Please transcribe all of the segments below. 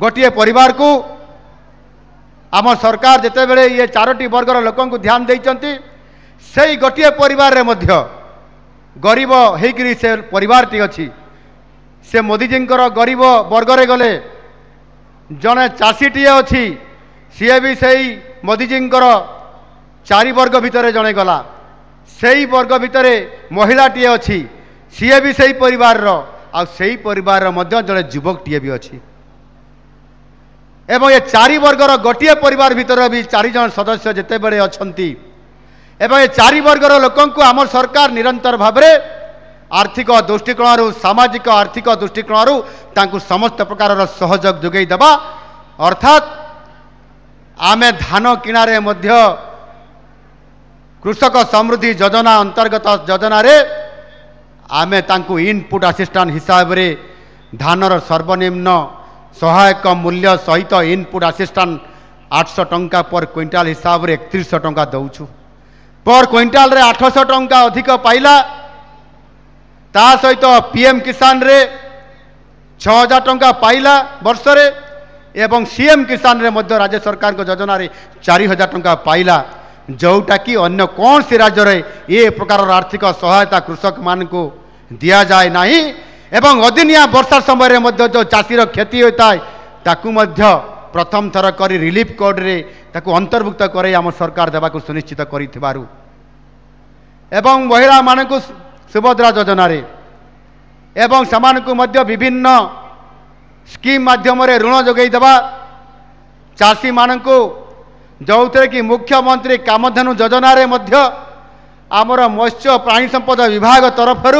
गोटे परिवार को आम सरकार जिते बड़े ये चारोटी वर्गर लोक ध्यान देती से गोटे परिवार रे मध्य गरीब होकरी से परिवारटी अच्छी से मोदीजी गरीब वर्ग गले जड़े चाषीटे अच्छी सी भी से मोदीजी चारि वर्ग भितर जड़े गला से वर्ग भितर महिलाटे अच्छी सी भी से परिवार परिवार जड़े युवकटे भी अच्छी एवं ये चारि वर्गर गोटे परिवार भितर भी 4 जन सदस्य जिते बड़े अच्छा एवं ये चारि वर्गर लोक आम सरकार निरंतर भाव में आर्थिक दृष्टिकोण सामाजिक आर्थिक दृष्टिकोण समस्त प्रकार सहयोग जोगई देवा अर्थात आमे धान किणारे मध्य कृषक समृद्धि योजना अंतर्गत योजना रे आमे तांकु इनपुट असिस्टेंट हिसाब रे धानर सर्वनिम्न सहायक मूल्य सहित इनपुट असिस्टेंट 800 टंका पर क्विंटाल हिसाब रे 3100 टंका दउछु पर क्विंटाल रे 800 टंका अधिक पाइला ता सहित पीएम किसान रे 6000 टंका पाइला वर्ष रे एवं सीएम किसान रे मध्य राज्य सरकार को योजना रे 4000 टंका पाइला जोटा कि अन्य कौन सी राज्य रे ये प्रकार आर्थिक सहायता कृषक मान को दिया जाए नहीं एवं अदिनिया वर्षा समय मध्य जो चाषीर क्षति होता है ताकू मध्य प्रथम थर कर रिलीफ कोड रे ताकू अंतर्भुक्त करे आम सरकार देवा को सुनिश्चित करिथिबारु एवं महिला मानकु सुभद्रा योजना रे एवं समानकु मध्य विभिन्न स्कीम माध्यम रे ऋण जोगई देवा चाषी मानकु जो थे कि मुख्यमंत्री कामधेनु योजना रे मध्य आमर मत्स्य प्राणी संपद विभाग तरफर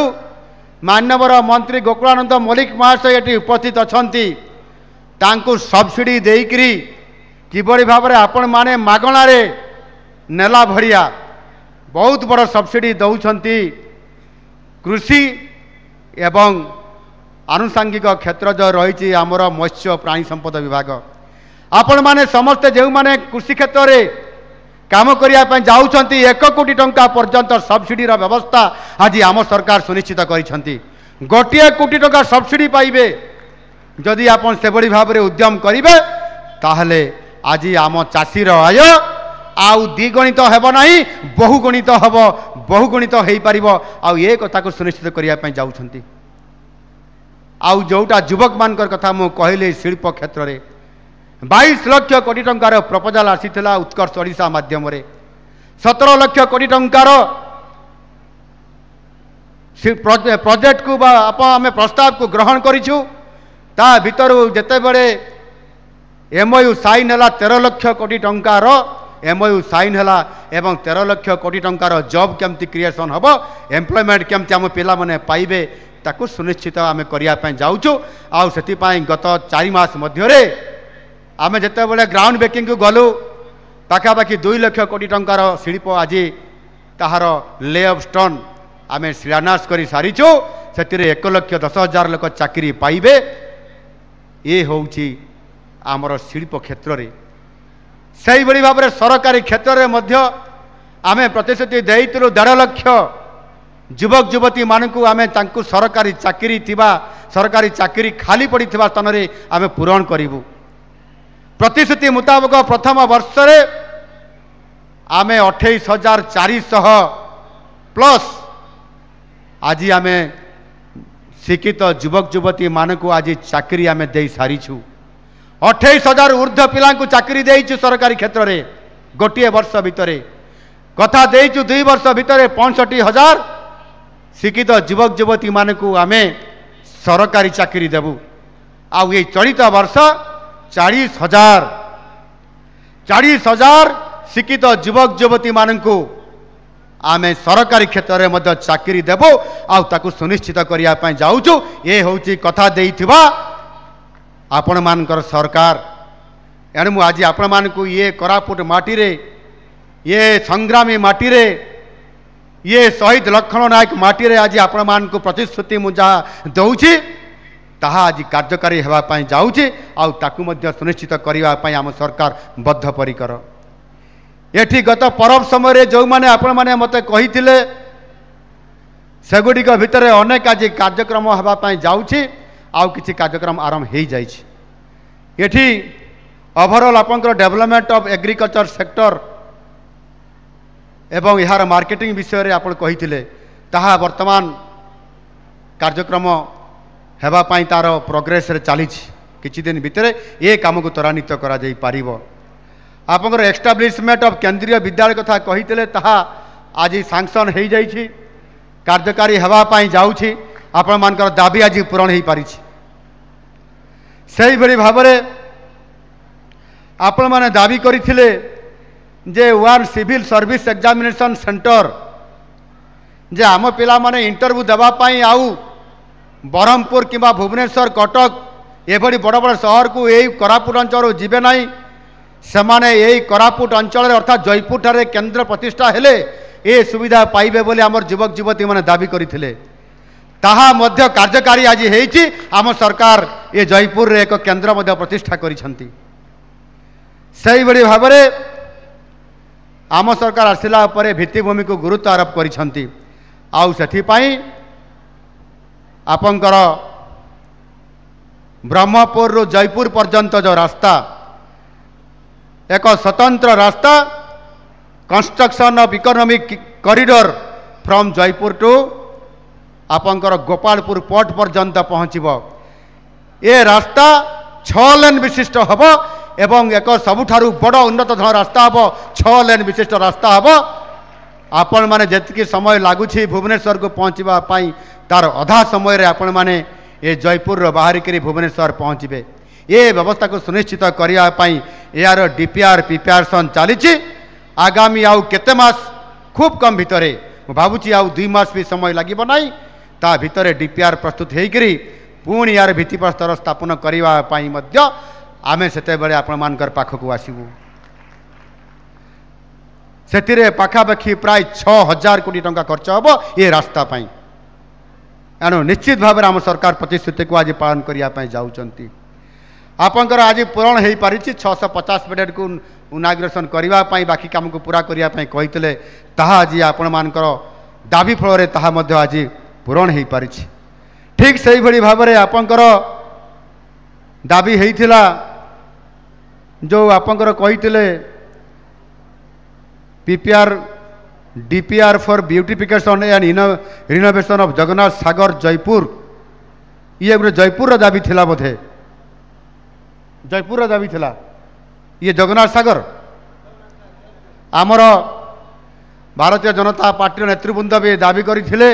मानवर मंत्री गोकुलानंद मल्लिक महाशय ये उपस्थित अच्छी तांकु सब्सिडी देकरी किभली भाव में आपण माने मागणा रे नेला भरिया बहुत बड़ सब्सिडी दौरान कृषि एवं आनुषांगिक क्षेत्र जो रही आमर मत्स्य प्राणी संपद विभाग आपण माने समस्ते जो माने कृषि क्षेत्र में काम करने जाऊँच 1 कोटी टंका पर्यंत सब्सिडी व्यवस्था आज आम सरकार सुनिश्चित करिसेंती 1 कोटी टंका सब्सिडी पाइबे जदि आपण से बड़ी भाव में उद्यम करेंगे ताहले आज आम चाषीर आय आउ द्विगुणित हेब नहीं बहुगुणित हेब बहुगुणित हो पार आउ ये कथा को सुनिश्चित करने जाऊँच आउ जोटा युवक मान कथा मु कहली शिल्प क्षेत्र में 22 लाख कोटी टंकार प्रपोजाल आसीथिला उत्कर्ष ओडिशा माध्यम रे 17 लाख कोटी टंकार प्रोजेक्ट को आम प्रस्ताव को ग्रहण करिछु ता भितर जेते बड़े एमओयू साइन है 13 लाख कोटी टंकार एमओयू साइन है एवं 13 लाख कोटी टंकार जॉब केमती क्रिएशन हम एम्प्लॉयमेंट केमती आम पिला माने पाइबे ताकू सुनिश्चित आम करने जाऊँ आउ से गत 4 मास मध्य आम जिते बड़े ग्राउंड ब्रेकिंग को गलु पाखापाखि 2 लाख कोटी टंकार शिल्प आज ताहार ले ऑफ स्टोन आम शिलान्यास कर सारीचु से 1,10,000 लोक चाकरी पाइबे ये हूँ आमर शिल्प क्षेत्र में से भाई भाव में सरकारी क्षेत्र में आम प्रतिश्रुति देइतिलु 1.5 लाख युवक युवती मानकु आम सरकारी चाकरी सरकारी चाकरी खाली पड़ी स्थान में आम पूरण करूँ प्रतिश्रुति मुताबक प्रथम वर्ष रे आमे 28,400 प्लस आज आम शिक्षित युवक युवती मानकु आज चाकरी आम दे सारीछु 28,000 ऊर्ध्व पिला चाकरी देइछु सरकारी क्षेत्र में गोटे वर्ष भितर कथा देइछु 2 वर्ष भितर 65,000 शिक्षित युवक युवती मानकु आमे सरकारी चाकरी देबु आउ ये चलित वर्ष 40,000 शिक्षित युवक युवती मानकु आमे सरकारी क्षेत्र में चाकरी देबो आउ ताकू सुनिश्चित करने जाऊँ ये हूँ कथा देइथिबा आपण मानकर सरकार एणु मु आज आपण मानकु ये कोरापुट माटी रे ये संग्रामी माटी रे ये शहीद लक्ष्मण नायक माटी रे आज आपण मानकु प्रतिश्रुति मु जहाँ दउछि ताहा आज कार्यकारी होगापाई जाऊँचे आउ ताकू मध्य सुनिश्चित करने आम सरकार बद्धपरिकर एठी गत परब समय जो मैंने आपण मैंने मत कही सेगुड़िक भितर अनेक आज कार्यक्रम होगापाई जाऊँची आउ किछि कार्यक्रम आरंभ हो जाइछि एठी ओवरऑल आपंकर डेवलपमेंट ऑफ एग्रीकल्चर सेक्टर एवं यार मार्केटिंग विषय रे आपण कहिथिले ताहा वर्तमान कार्यक्रम हेबा पई तार प्रोग्रेस रे चली किछि दिन भितर ए काम को त्वरान्वित करा जाई पारिबो। आपंकर एस्टाब्लिशमेंट ऑफ केंद्रीय विद्यालय कथा कहिथिले ताहा आज सैंक्शन हो जाइछि कार्यकारी हेबा पई जाउछि आपण मानकर दाबी आज पूरण हो पारि सही भली भाव में आपण माने दाबी करथिले जे one civil service examination centre जे आम पिला माने इंटरव्यू देबा पई आउ बरहमपुर किंबा भुवनेश्वर कटक एभली बड़ बड़ शहर को यही कोरापुट अंचल जीवे नहीं सेमाने यही कोरापुट अंचल अर्थात जयपुर ठारे केंद्र प्रतिष्ठा हेले ए सुविधा पाइबे बोली आमर युवक युवती माने दाबी करथिले ताहा मध्य कार्यकारी आज हेछि आम सरकार ये जयपुर रे एक केंद्र मध्य प्रतिष्ठा करिसंती। सही बड़ी भाव में आम सरकार आसिला परे भित्तिभूमि को गुरुत्व आरोप करिसंती आउ सेथि पई आपंकर ब्रह्मपुर रु जयपुर पर्यंत जो रास्ता एक स्वतंत्र रास्ता construction of economic corridor from Jaipur to आपंकर गोपालपुर पोर्ट पर्यंत पहुँचब ए रास्ता 6 लेन विशिष्ट हब एवं एक सबुठारु बड़ उन्नत धरण रास्ता हब 6 लेन विशिष्ट रास्ता हब आपण माने जेतिकी समय लागुछि भुवनेश्वर को पहुँचवा पाई तार अधा समय रे आपण माने ए जयपुर रो बाहरी करी भुवनेश्वर पहुँचबे ये व्यवस्था को सुनिश्चित करिया पाई यार डीपीआर प्रिपेरेसन चली आगामी आउ केते मास खूब कम भितरे भावुची आउ 2 मास भी समय लागिबो नाही ता भितरे डीपीआर प्रस्तुत हेकरी पुणी यार भित्तिप्रस्तर स्थापन करिवा पाई मध्य आमे सेते बेले आपण मानकर पाखकु आसीबु सेतिरे पाखापाखि प्राय 6000 कोटी टंका खर्च हबो ये रास्ता पाई एणु निश्चित भाव आम सरकार प्रतिश्रुति को आज पालन करने जाऊँगी आपंकर आज पूरण हो पारि 650 बेड को इनाग्रेशन करने बाकी काम को पूरा करने कही आज आपण मानकर दाबी फल आज पूरण हो पारि ठीक से ही भाव में आपंकर दाबी होता जो आपंकर कही PPR DPR for beautification and renovation of Jagannath Sagar Jeypore ये गोटे जयपुर दाबी थिला बोधे जयपुर दाबी थिला ये जगन्नाथ सागर आमर भारतीय जनता पार्टी नेतृवृंद भी दाबी करथिले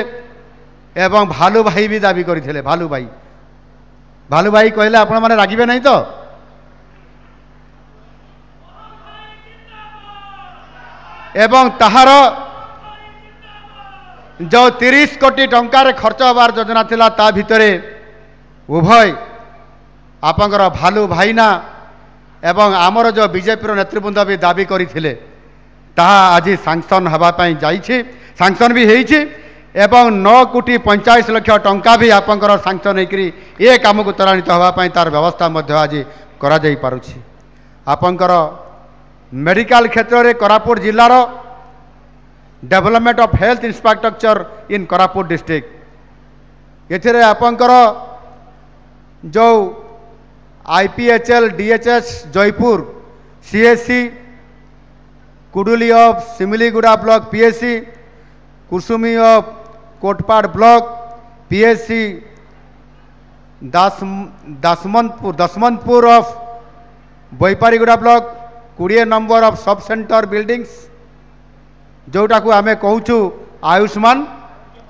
एवं भालू भाई भी दाबी करथिले भालू भाई कहले आपण माने रागिबे नहीं तो एवं ताहार जो 30 कोटी टंकार खर्च हबार योजना थिला ता भितरे उभय आपंकर भालू भाईना एवं आमर जो बीजेपी नेतृवृंद भी दाबी करथिले ताहा आज सैंक्शन हबा पई जाइछि सैंक्शन भी हेइछि एवं 9 कोटी 45 लाख टंका भी आपंकर सैंक्शन हेकरी ए काम को त्वरान्वित हबा पई तार व्यवस्था मध्य आज करा जाई पारुछि। आपंकर मेडिकल क्षेत्र में कोरापुट जिलार development of health infrastructure in Koraput district एथिरे आपंकर जो IPHL DHS Jeypore CSC Kuduli of Similiguda block PSC Kusumi of Kotpad block PSC Dasmantpur of Baipariguda block 20 number of sub centre buildings जोटा को आमे कहूँ आयुष्मान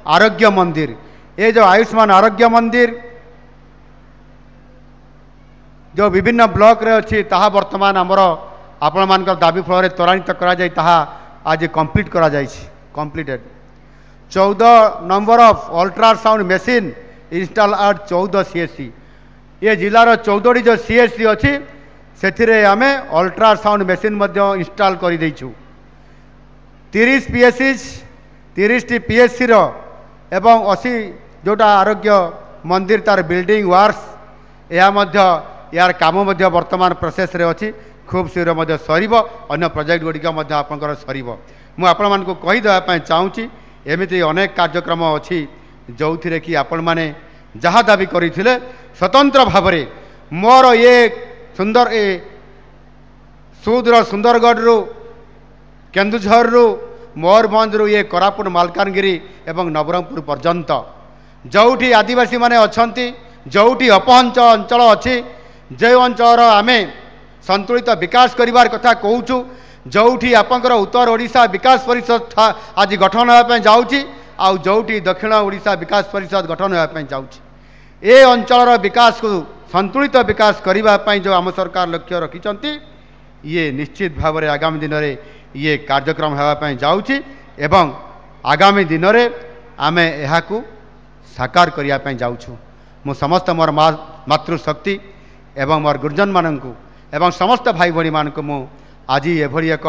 आरोग्य मंदिर ये जो आयुष्मान आरोग्य मंदिर जो विभिन्न ब्लॉक रे अच्छी ताहा वर्तमान आमर आपण मानकर दाबी फल त्वरान्वित करा जाय ताहा आज कंप्लीट करा जाय completed 14 number of ultrasound machine install at 14 CSC ये जिलार 14 जो सीएससी अच्छी से आमे अल्ट्रासाउंड मशीन मध्य इंस्टॉल कर देइछु 30 पीएससी 30 टी पीएससी रो एवं 80 जोटा आरोग्य मंदिर तार बिल्डिंग वार्स या मध्य यार काम मध्य वर्तमान प्रोसेस रे अछि खूब शीघ्र मध्य सरीबो अन्य प्रोजेक्ट गुडिक मध्य आपनकर सरीबो मु आपण मान को कहि देबा पय चाहूची एमिति अनेक कार्यक्रम अछि जोथिरे कि आपण माने जहा दाबी करिथिले स्वतंत्र भाव रे मोर ये सुंदर ए सुदूर सुंदरगढ़ केन्दुझर मयूरभंज ये कोरापुट मालकानगिरी एवं नवरंगपुर पर्यंत जोठी आदिवासी माने अछंती जोठी अपहंच अंचल अच्छी जो अंचल आम संतुलित विकास करिवार कथा कहूँ जोठी आपंकर उत्तर ओडिशा विकास परिषद आज गठन होगापी जाऊँगी आउ जोठी दक्षिण ओडिशा विकास परिषद गठन होगापी जाऊँगी ए अंचल विकास को संतुलित विकास करने जो आम सरकार लक्ष्य रखिंट ये निश्चित भाव में आगामी दिन में ये कार्यक्रम होगापी जाऊँगी एवं आगामी दिन में आम यह साकार करने जाऊँ मु समस्त मोर मातृशक्ति एवं मोर गुरुजन मानक एवं समस्त भाई भाई मानक मु आज एभली एक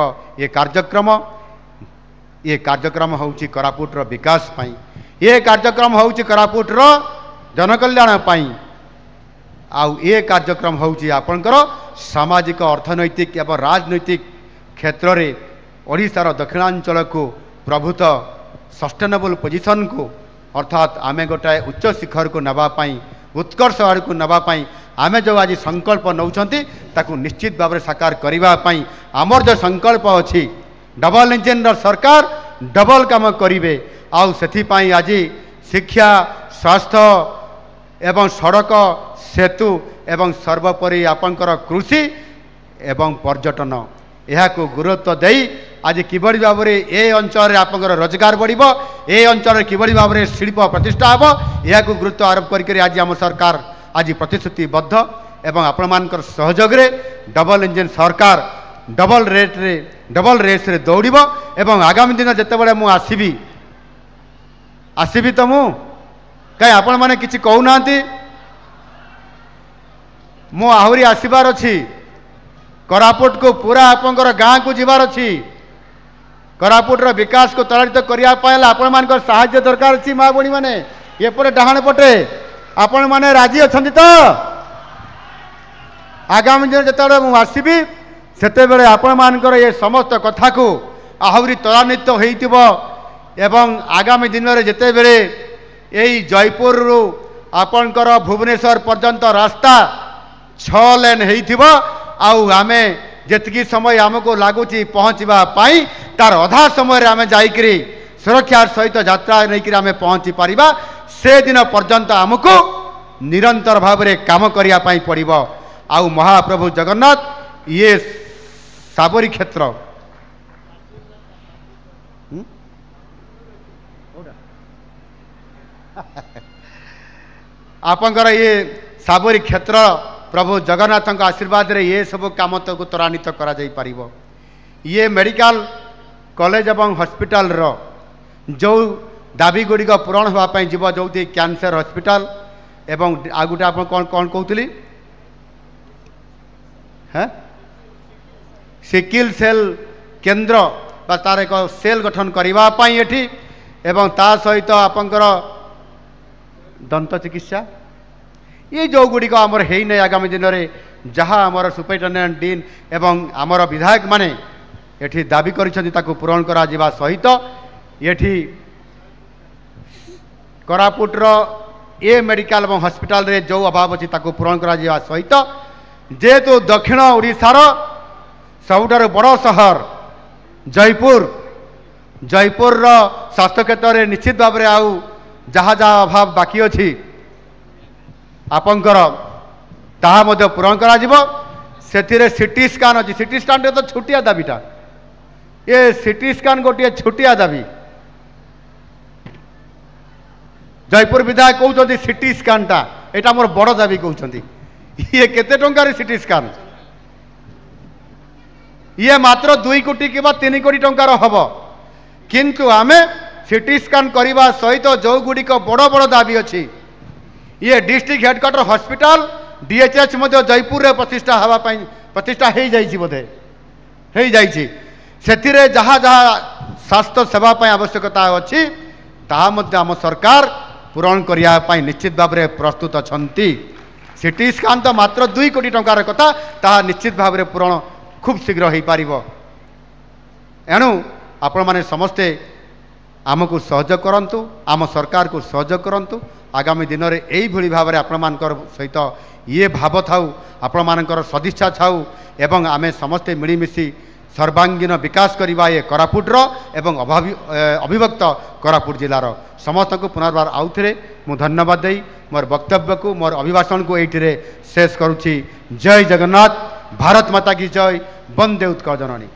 ये कार्यक्रम होउची कोरापुटर विकास पाई ये कार्यक्रम होउची कोरापुटर जनकल्याण पाई आउ ये कार्यक्रम होउची आपनकर सामाजिक अर्थनैतिक एवं राजनैतिक क्षेत्र में ओडिशार दक्षिणांचल को प्रभुत सस्टेनेबल पोजिशन को अर्थात आमे गोटाए उच्च शिखर को नवापाई उत्कर्ष आड़ को नवापाई आमे जो आज संकल्प नौचंती ताकू निश्चित भाव में साकार करने आमर जो संकल्प अच्छी डबल इंजिन सरकार डबल काम करेंगे आउ से आज शिक्षा स्वास्थ्य एवं सड़क सेतु एवं सर्वोपरि आपंकर कृषि एवं पर्यटन यह को गुरुत्व दे आज किभली भाव में ए अंचल आपंकर रोजगार बढ़िबो ए अंचल किभली भाव में शिल्प प्रतिष्ठा हम यह को गुरुत्व आरोप करके आज आम सरकार आज प्रतिश्रुतिबद्ध एवं आपण मानकर सहयोग रे डबल इंजिन सरकार डबल रेस रे दौड़िबो एवं आगामी दिन जेतेबेले मु आसीबी तो मु कहीं आपण माने किछि कहू नांती मु आहुरी आसीबार अछि कोरापुट को पूरा आपंकर गाँ को जीवार अच्छी कोरापुटर विकास को त्वरित करने आपण मानकर साहाय्य दरकार अच्छी माँ बणी मैंने ये पटे डाहाण पटे आपण मैंने राजी अच्छा तो आगामी दिन जो आसबि से आपण मानकर ये समस्त कथा को आहरी त्वरान्वित हो एवं आगामी दिन में जिते बेले यही जयपुर रु आपणकर भुवनेश्वर पर्यंत रास्ता 6 लेन हो आउ आमे जितकी समय आमको लगुच पहुँचवा तार अधा समय आम जाकरी सुरक्षार सहित यात्रा नहीं आम पहुँची पारिबा से दिन पर्यंत आमको निरंतर भाव में काम करने पड़ो आउ महाप्रभु जगन्नाथ ये साबरी क्षेत्र आपंकर ये साबरी क्षेत्र प्रभु जगन्नाथ आशीर्वाद रे ये सब काम को त्वरान्वित करा जाई परिबो ये मेडिकल कॉलेज एवं हॉस्पिटल रो जो दाबी गुड़िक पूरण होगापी जीव जो कैंसर हॉस्पिटल एवं आ गोटे आप कौन कौन कहते हैं सिकिल सेल केन्द्र बा तार एक सेल गठन करने एठी एवं ता सहित आपंकर दंत चिकित्सा ये जो गुड़िक आमर है नहीं आगामी दिन में जहाँ आमर सुपरिटेडेंट डीन एवं आमर विधायक माने एठी दाबी करिसेंती पूरण करा जिबा सहित एठी कोरापुटर ए मेडिकल एवं हॉस्पिटल रे जो अभाव अच्छी पूरण करा जिबा सहित जेहेतु दक्षिण ओडिशार सबुठारु बड़ सहर जयपुर स्वास्थ्य क्षेत्र में निश्चित भाव में आउ जहाँ जहाँ अभाव बाकी अच्छी आपंकर ताहा मध्य पूरण करा जिवो सेथिरे सिटी स्कान अच्छी सिटी स्कान तो छुटिया दाबीटा ये सिटी स्कान गोटे छुटिया दाबी जयपुर विधायक कहते सिटी स्कानटा यहाँ मोर बड़ दाबी कहते ये केते टंकार सिटी स्कान ये मात्र 2 कोटी कि 3 कोटी टंकार हम किंतु आमे सिटी स्कान करने सहित जो गुड़िक बड़ बड़ दाबी अच्छी ये district headquarter hospital DHH Jaipur रे प्रतिष्ठा होगापी प्रतिष्ठा हो जाइए बोधे हो जाइए से जहाँ जहाँ स्वास्थ्य सेवा आवश्यकता अच्छी ताहा आम सरकार पूरण करने निश्चित भाव में प्रस्तुत अच्छा सिटी स्कान तो मात्र 2 कोटी टंकार कथा ताहा निश्चित भाव में पूरण खूब शीघ्र हो पार एणु आपण मैंने समस्ते आमको सहयोग करंतु आम सरकार को सहयोग करंतु आगामी दिन में यही भाव में आपण सहित ये भाव थाऊ आपण मानकर सदिच्छा थाऊ एवं आमे समस्ते मिलीमिशि सर्वांगीन विकास करवा ये कोरापुटर एवं अभिभक्त कोरापुट जिलार समस्त को पुनर्बार आउ थे मु धन्यवाद दे मोर वक्तव्य को मोर अभिभाषण को ये शेष करुच्ची। जय जगन्नाथ, भारत माता की जय, वंदे उत्कल जननी।